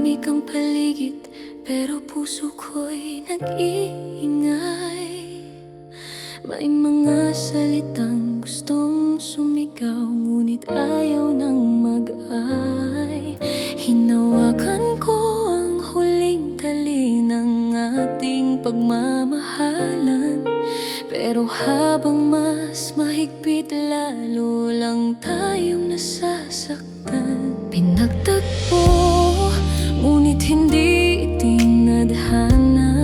Tahimik ang paligid, pero puso ko'y nag-iingay. May mga salitang gustong sumigaw, ngunit ayaw nang mag-ay. Hinawakan ko ang huling tali ng ating pagmamahalan, pero habang mas mahigpit, lalo lang tayong nasasaktan. Pinagtagpo, ngunit hindi itinadhana.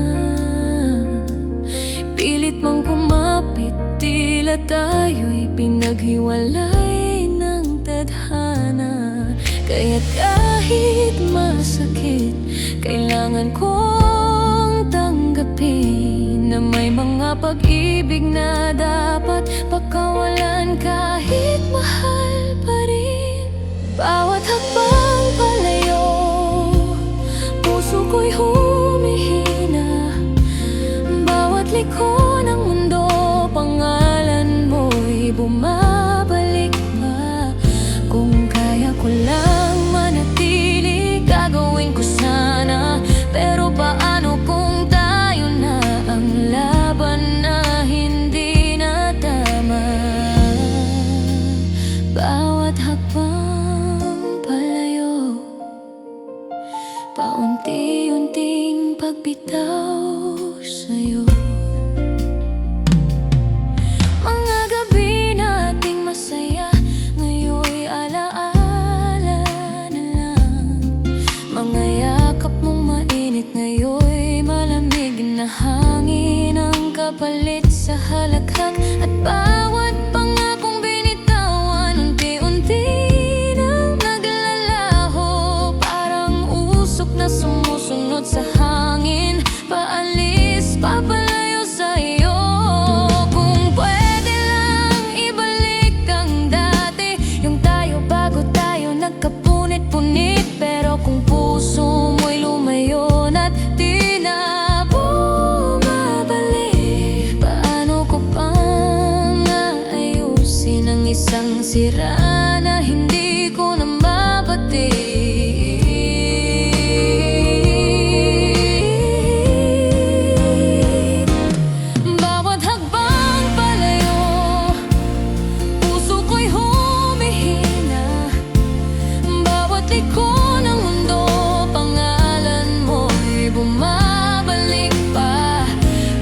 Pilit mang kumapit, tila tayo'y pinaghiwalay ng tadhana. Kaya't kahit masakit, kailangan kong tanggapin na may mga pag-ibig na dapat pakawalan kahit mahal pa rin. Bawat hakbang palayo, puso ko'y humihina. Bawat liko ng mundo, pangalan mo'y bumabalik pa. Kung kaya ko lang manatili, gagawin ko sana. Pero paano kung tayo na ang laban na hindi na tama? Bawat hakbang palayo, paunti-unting pagbitaw sa'yo. Mga gabi nating masaya, ngayon'y alaala na lang. Mga yakap mong mainit, ngayon'y malamig na hangin ang kapalit sa halakhak. At bawat pangakong binitawan, unti-unti nang naglalaho, parang usok na sumusunod sa hangin. Paalis, papalayo sa'yo. Kung pwede lang ibalik ang dati, yung tayo bago tayo nagkapunit-punit. Pero kung puso mo'y lumayo na't di na bumabalik, paano ko pang aayusin ang isang sira na hindi ko na mabati? Bawat hakbang palayo, puso ko'y humihina. Bawat liko ng mundo, pangalan mo'y bumabalik pa.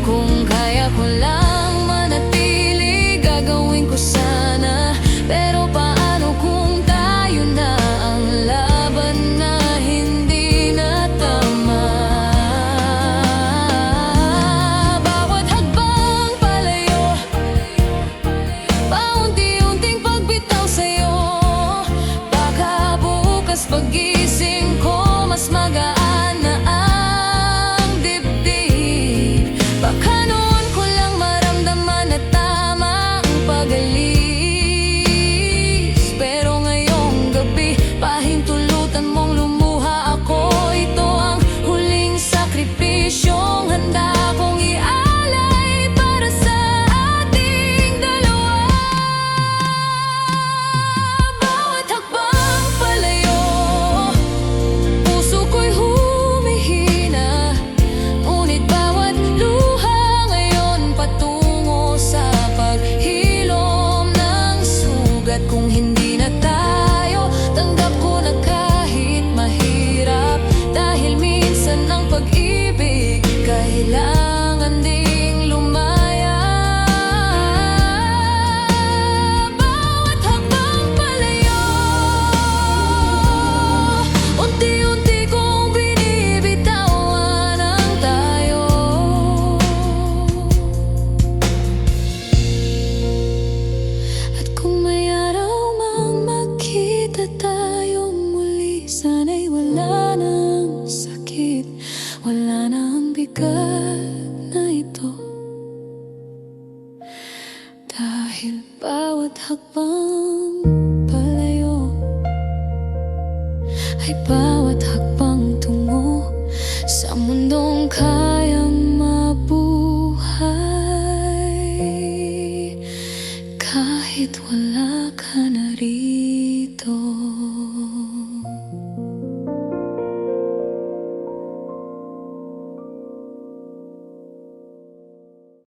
Kung kaya ko lang manatili, gagawin ko sana. Pero paano kung tayo na ang laban na hindi na tama? Bawat hakbang palayo, paunti-unting pagbitaw sa'yo. Baka bukas pagising ko, mas magaan